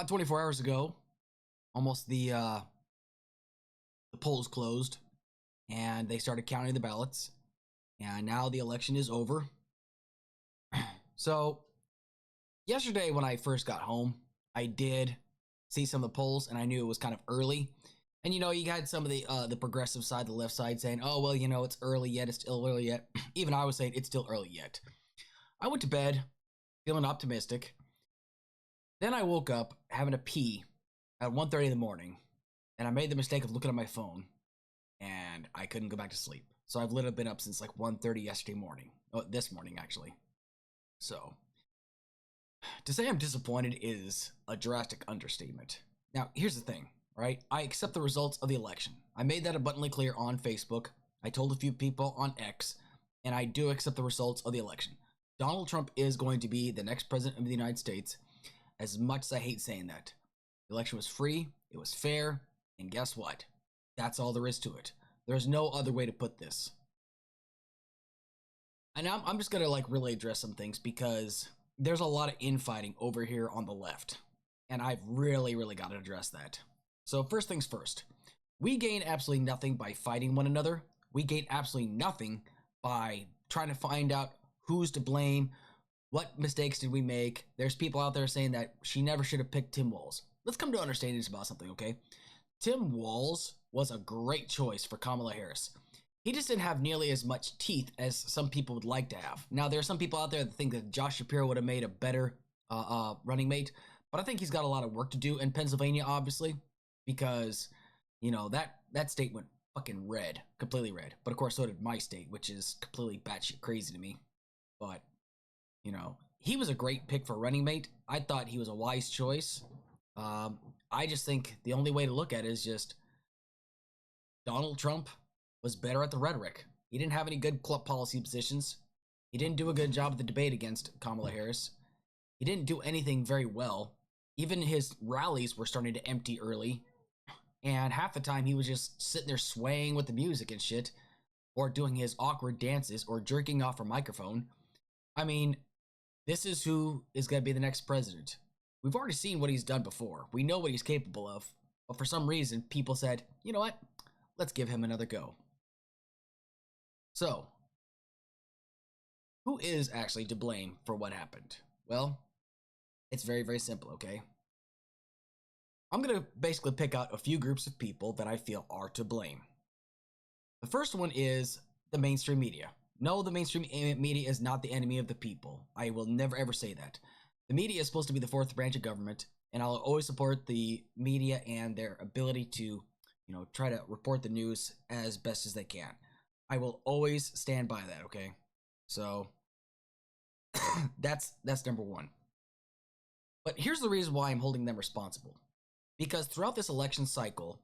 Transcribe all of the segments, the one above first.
About 24 hours ago, almost the polls closed and they started counting the ballots. And now the election is over. So yesterday when I first got home, I did see some of the polls and I knew it was kind of early. And you had some of the progressive side, the left side saying, "Oh well, it's early yet. It's still early yet." Even I was saying it's still early yet. I went to bed feeling optimistic. Then I woke up having to pee at 1:30 in the morning, and I made the mistake of looking at my phone, and I couldn't go back to sleep. So I've literally been up since like 1:30 yesterday morning. Oh, this morning actually. So to say I'm disappointed is a drastic understatement. Now, here's the thing, right? I accept the results of the election. I made that abundantly clear on Facebook. I told a few people on X, and I do accept the results of the election. Donald Trump is going to be the next president of the United States, as much as I hate saying that. The election was free, it was fair, and guess what? That's all there is to it. There's no other way to put this. And I'm just gonna really address some things because there's a lot of infighting over here on the left. And I've really got to address that. So first things first, we gain absolutely nothing by fighting one another. We gain absolutely nothing by trying to find out who's to blame, what mistakes did we make. There's people out there saying that she never should have picked Tim Walz. Let's come to understandings about something, okay? Tim Walz was a great choice for Kamala Harris. He just didn't have nearly as much teeth as some people would like to have. Now, there are some people out there that think that Josh Shapiro would have made a better running mate, but I think he's got a lot of work to do in Pennsylvania, obviously, because, that state went fucking red, completely red. But of course, so did my state, which is completely batshit crazy to me. But, he was a great pick for running mate. I thought he was a wise choice. I just think the only way to look at it is just Donald Trump was better at the rhetoric. He didn't have any good policy positions. He didn't do a good job of the debate against Kamala Harris. He didn't do anything very well. Even his rallies were starting to empty early. And half the time he was just sitting there swaying with the music and shit, or doing his awkward dances, or jerking off a microphone. I mean, this is who is going to be the next president. We've already seen what he's done before. We know what he's capable of. But for some reason, people said, you know what? Let's give him another go. So, who is actually to blame for what happened? Well, it's very simple, okay? I'm going to basically pick out a few groups of people that I feel are to blame. The first one is the mainstream media. No, the mainstream media is not the enemy of the people. I will never ever say that. The media is supposed to be the fourth branch of government, and I'll always support the media and their ability to, try to report the news as best as they can. I will always stand by that, okay? So that's number one. But here's the reason why I'm holding them responsible. Because throughout this election cycle,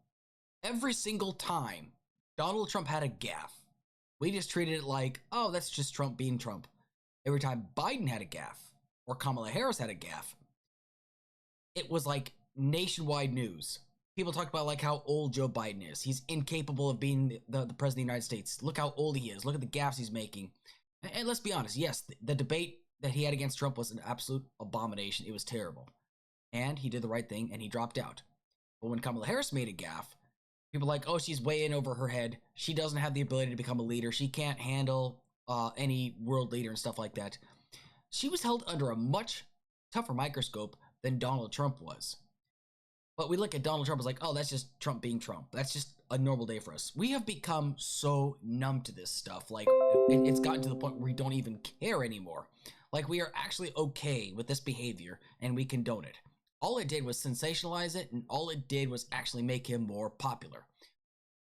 every single time Donald Trump had a gaffe, we just treated it like, oh, that's just Trump being Trump. Every time Biden had a gaffe, or Kamala Harris had a gaffe, it was like nationwide news. People talk about like how old Joe Biden is. He's incapable of being the president of the United States. Look how old he is. Look at the gaffes he's making. And let's be honest, yes, the debate that he had against Trump was an absolute abomination. It was terrible. And he did the right thing and he dropped out. But when Kamala Harris made a gaffe, people were like, oh, she's way in over her head. She doesn't have the ability to become a leader. She can't handle any world leader and stuff like that. She was held under a much tougher microscope than Donald Trump was. But we look at Donald Trump as like, oh, that's just Trump being Trump. That's just a normal day for us. We have become so numb to this stuff. Like, it's gotten to the point where we don't even care anymore. Like, we are actually okay with this behavior, and we condone it. All it did was sensationalize it, and all it did was actually make him more popular.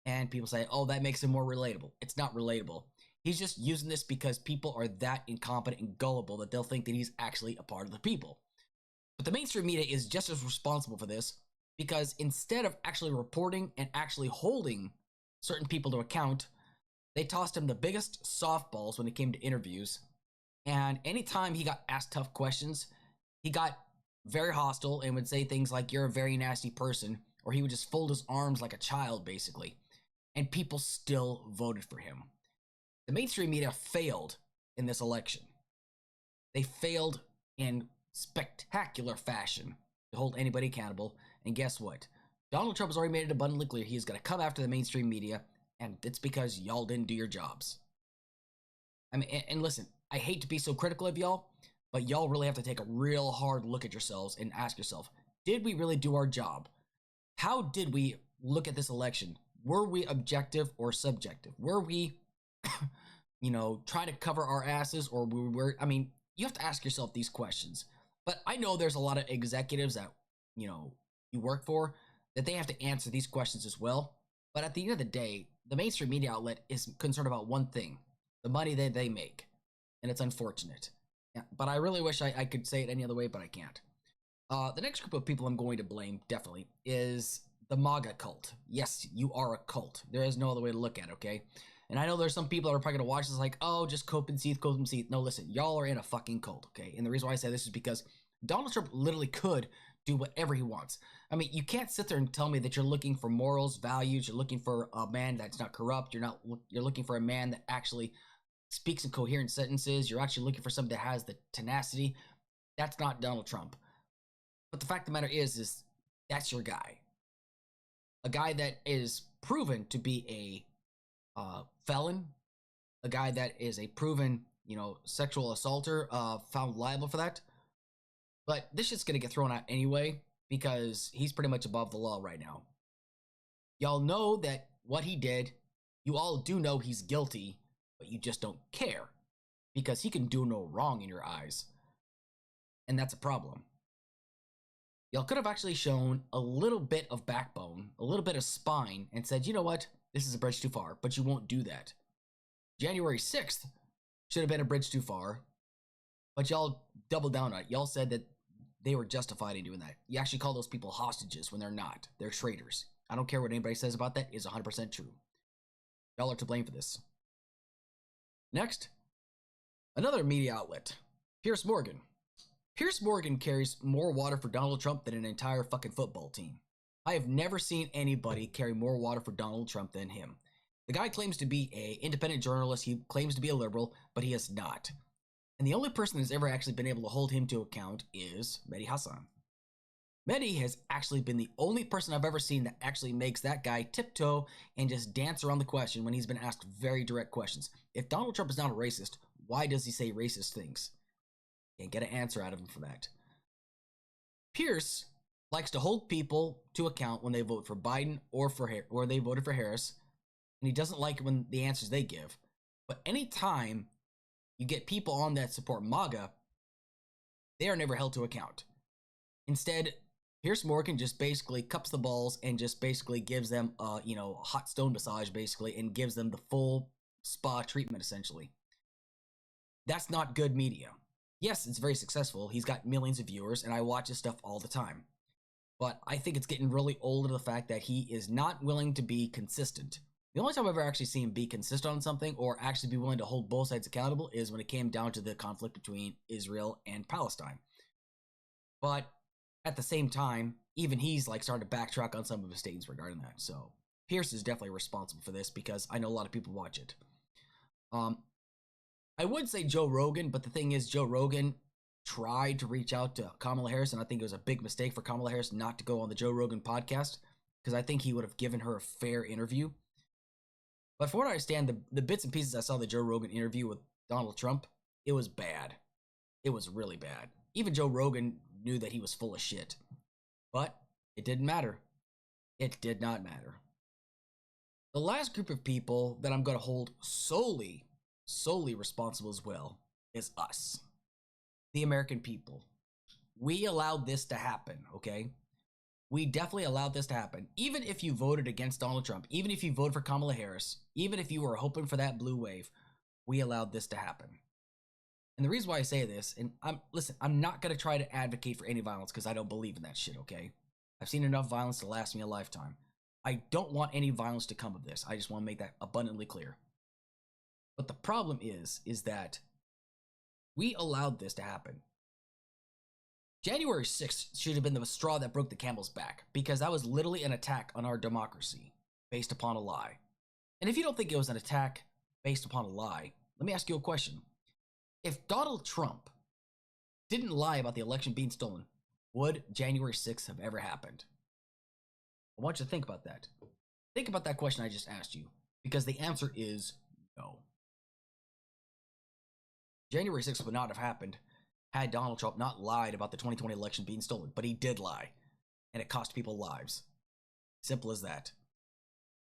And people say, oh, that makes him more relatable. It's not relatable. He's just using this because people are that incompetent and gullible that they'll think that he's actually a part of the people. But the mainstream media is just as responsible for this, because instead of actually reporting and actually holding certain people to account, they tossed him the biggest softballs when it came to interviews. And anytime he got asked tough questions, he got very hostile and would say things like, you're a very nasty person, or he would just fold his arms like a child, basically. And people still voted for him. The mainstream media failed in this election. They failed in spectacular fashion. to hold anybody accountable. And guess what? Donald Trump has already made it abundantly clear he is going to come after the mainstream media, and it's because y'all didn't do your jobs. I mean, and listen, I hate to be so critical of y'all, but y'all really have to take a real hard look at yourselves and ask yourself, did we really do our job? How did we look at this election? Were we objective or subjective? Were we, trying to cover our asses, or I mean, you have to ask yourself these questions. But I know there's a lot of executives that, you work for, that they have to answer these questions as well. But at the end of the day, the mainstream media outlet is concerned about one thing: the money that they make. And it's unfortunate. Yeah, but I really wish I could say it any other way, but I can't. The next group of people I'm going to blame, definitely, is the MAGA cult. Yes, you are a cult. There is no other way to look at it, okay? And I know there's some people that are probably going to watch this like, oh, just cope and seethe, cope and seethe. No, listen, y'all are in a fucking cult, okay? And the reason why I say this is because Donald Trump literally could do whatever he wants. I mean, you can't sit there and tell me that you're looking for morals, values, you're looking for a man that's not corrupt, you're looking for a man that actually speaks in coherent sentences, you're actually looking for somebody that has the tenacity. That's not Donald Trump. But the fact of the matter is that's your guy. A guy that is proven to be a felon, a guy that is a proven, sexual assaulter, found liable for that. But this shit's gonna get thrown out anyway because he's pretty much above the law right now. Y'all know that what he did, you all do know he's guilty, but you just don't care because he can do no wrong in your eyes. And that's a problem. Y'all could have actually shown a little bit of backbone, a little bit of spine, and said, you know what, this is a bridge too far, but you won't do that. January 6th should have been a bridge too far, but y'all doubled down on it. Y'all said that they were justified in doing that. You actually call those people hostages when they're not. They're traitors. I don't care what anybody says about that. It's 100% true. Y'all are to blame for this. Next, another media outlet, Piers Morgan. Piers Morgan carries more water for Donald Trump than an entire fucking football team. I have never seen anybody carry more water for Donald Trump than him. The guy claims to be an independent journalist. He claims to be a liberal, but he is not. And the only person that's ever actually been able to hold him to account is Mehdi Hasan. Mehdi has actually been the only person I've ever seen that actually makes that guy tiptoe and just dance around the question when he's been asked very direct questions. If Donald Trump is not a racist, why does he say racist things? Can't get an answer out of him for that. Piers likes to hold people to account when they vote for Biden or they voted for Harris, and he doesn't like when the answers they give. But anytime you get people on that support MAGA, they are never held to account. Instead, Piers Morgan just basically cups the balls and just basically gives them a hot stone massage basically and gives them the full spa treatment essentially. That's not good media. Yes, it's very successful. He's got millions of viewers and I watch his stuff all the time. But I think it's getting really old to the fact that he is not willing to be consistent. The only time I've ever actually seen him be consistent on something or actually be willing to hold both sides accountable is when it came down to the conflict between Israel and Palestine. But at the same time, even he's like starting to backtrack on some of his statements regarding that. So Piers is definitely responsible for this because I know a lot of people watch it. I would say Joe Rogan, but the thing is, Joe Rogan tried to reach out to Kamala Harris, and I think it was a big mistake for Kamala Harris not to go on the Joe Rogan podcast because I think he would have given her a fair interview. But from what I understand, the bits and pieces I saw the Joe Rogan interview with Donald Trump, it was bad. It was really bad. Even Joe Rogan knew that he was full of shit. But it didn't matter. It did not matter. The last group of people that I'm going to hold solely responsible as well is us, the American people. We allowed this to happen, okay? We definitely allowed this to happen. Even if you voted against Donald Trump, even if you voted for Kamala Harris, even if you were hoping for that blue wave, we allowed this to happen. And the reason why I say this, and I'm not going to try to advocate for any violence because I don't believe in that shit, okay? I've seen enough violence to last me a lifetime. I don't want any violence to come of this. I just want to make that abundantly clear. But the problem is that we allowed this to happen. January 6th should have been the straw that broke the camel's back because that was literally an attack on our democracy based upon a lie. And if you don't think it was an attack based upon a lie, let me ask you a question. If Donald Trump didn't lie about the election being stolen, would January 6th have ever happened? I want you to think about that. Think about that question I just asked you, because the answer is no. January 6th would not have happened had Donald Trump not lied about the 2020 election being stolen, but he did lie, and it cost people lives. Simple as that.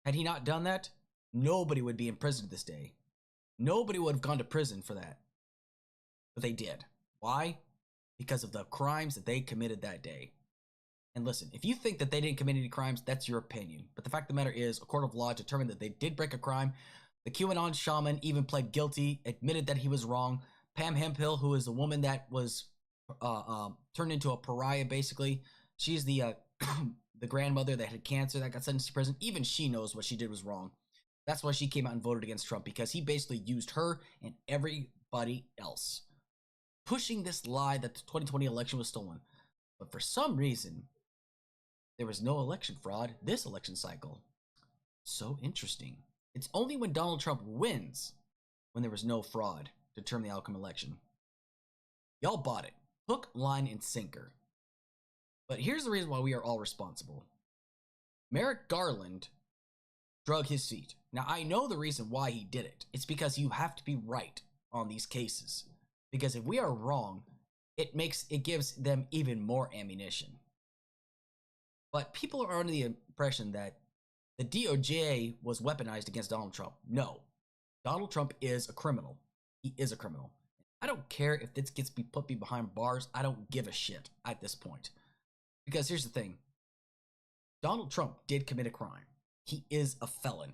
Had he not done that, nobody would be in prison this day. Nobody would have gone to prison for that. But they did. Why? Because of the crimes that they committed that day. And listen, if you think that they didn't commit any crimes, that's your opinion. But the fact of the matter is, a court of law determined that they did break a crime. The QAnon shaman even pled guilty, admitted that he was wrong. Pam Hemphill, who is the woman that was turned into a pariah, basically. She's the the grandmother that had cancer that got sentenced to prison. Even she knows what she did was wrong. That's why she came out and voted against Trump, because he basically used her and everybody else, pushing this lie that the 2020 election was stolen. But for some reason, there was no election fraud this election cycle. So interesting. It's only when Donald Trump wins when there was no fraud to determine the outcome of the election. Y'all bought it. Hook, line, and sinker. But here's the reason why we are all responsible. Merrick Garland drug his feet. Now, I know the reason why he did it. It's because you have to be right on these cases. Because if we are wrong, it gives them even more ammunition. But people are under the impression that the DOJ was weaponized against Donald Trump. No. Donald Trump is a criminal. He is a criminal. I don't care if this gets put behind bars. I don't give a shit at this point. Because here's the thing. Donald Trump did commit a crime. He is a felon.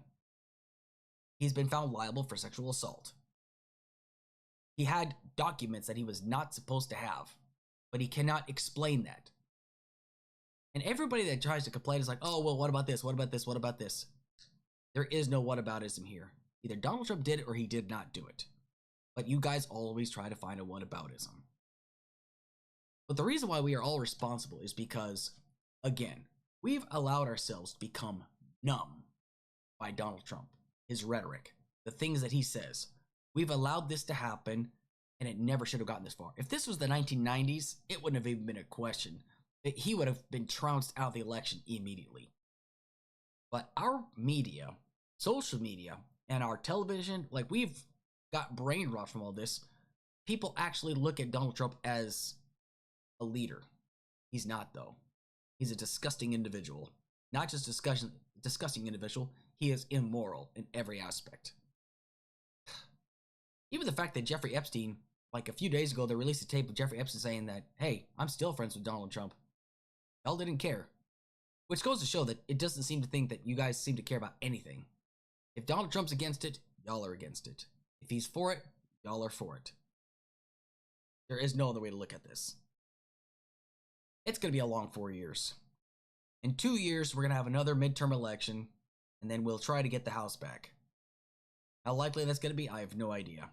He's been found liable for sexual assault. He had documents that he was not supposed to have, but he cannot explain that. And everybody that tries to complain is like, oh, well, what about this? What about this? What about this? There is no whataboutism here. Either Donald Trump did it or he did not do it. But you guys always try to find a whataboutism. But the reason why we are all responsible is because, again, we've allowed ourselves to become numb by Donald Trump, his rhetoric, the things that he says. We've allowed this to happen, and it never should have gotten this far. If this was the 1990s, it wouldn't have even been a question. He would have been trounced out of the election immediately. But our media, social media, and our television, like, we've got brain rot from all this. People actually look at Donald Trump as a leader. He's not, though. He's a disgusting individual. Not just disgusting individual, he is immoral in every aspect. Even the fact that Jeffrey Epstein, like a few days ago, they released a tape of Jeffrey Epstein saying that, hey, I'm still friends with Donald Trump. Y'all didn't care. Which goes to show that it doesn't seem to think that you guys seem to care about anything. If Donald Trump's against it, y'all are against it. If he's for it, y'all are for it. There is no other way to look at this. It's going to be a long 4 years. In 2 years, we're going to have another midterm election, and then we'll try to get the House back. How likely that's going to be, I have no idea.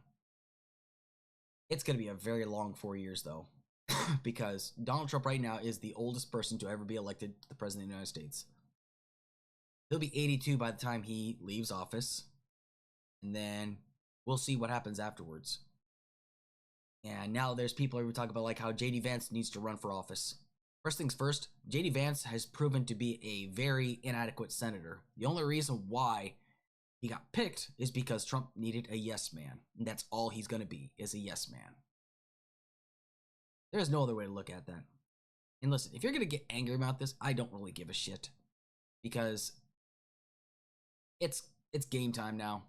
It's going to be a very long 4 years, though, because Donald Trump right now is the oldest person to ever be elected to the President of the United States. He'll be 82 by the time he leaves office, and then we'll see what happens afterwards. And now there's people who talk about like how J.D. Vance needs to run for office. First things first, J.D. Vance has proven to be a very inadequate senator. The only reason why he got picked is because Trump needed a yes man. And that's all he's going to be, is a yes man. There's no other way to look at that. And listen, if you're going to get angry about this, I don't really give a shit. Because it's game time now.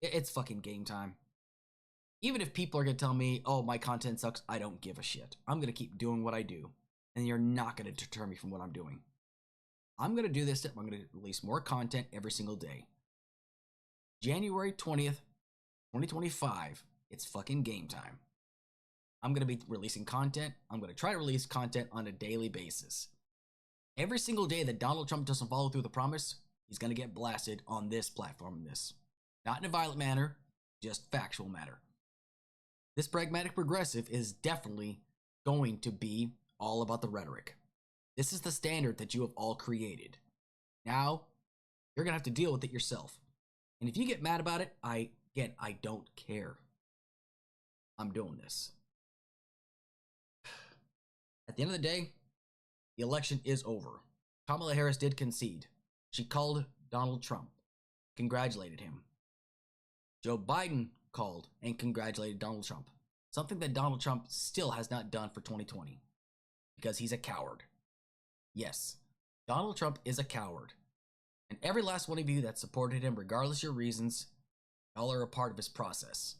It's fucking game time. Even if people are going to tell me, oh, my content sucks, I don't give a shit. I'm going to keep doing what I do. And you're not going to deter me from what I'm doing. I'm going to do this. I'm going to release more content every single day. January 20th, 2025, it's fucking game time. I'm going to be releasing content. I'm going to try to release content on a daily basis. Every single day that Donald Trump doesn't follow through the promise, he's going to get blasted on this platform. Not in a violent manner, just factual matter. This pragmatic progressive is definitely going to be all about the rhetoric. This is the standard that you have all created. Now, you're going to have to deal with it yourself. And if you get mad about it, I don't care. I'm doing this. At the end of the day, The election is over. Kamala Harris did concede. She called Donald Trump, congratulated him. Joe Biden called and congratulated Donald Trump, something that Donald Trump still has not done for 2020 because he's a coward. Yes, Donald Trump is a coward. And every last one of you that supported him, regardless of your reasons, y'all are a part of his process.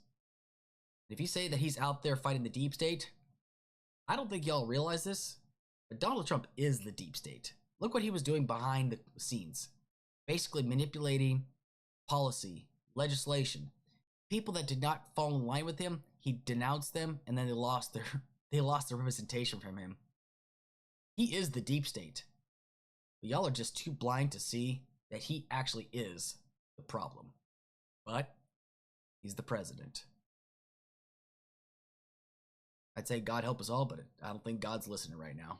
If you say that he's out there fighting the deep state, I don't think y'all realize this, but Donald Trump is the deep state. Look what he was doing behind the scenes. Basically manipulating policy, legislation. People that did not fall in line with him, he denounced them, and then they lost their representation from him. He is the deep state. But y'all are just too blind to see that he actually is the problem. But he's the president. I'd say God help us all, but I don't think God's listening right now.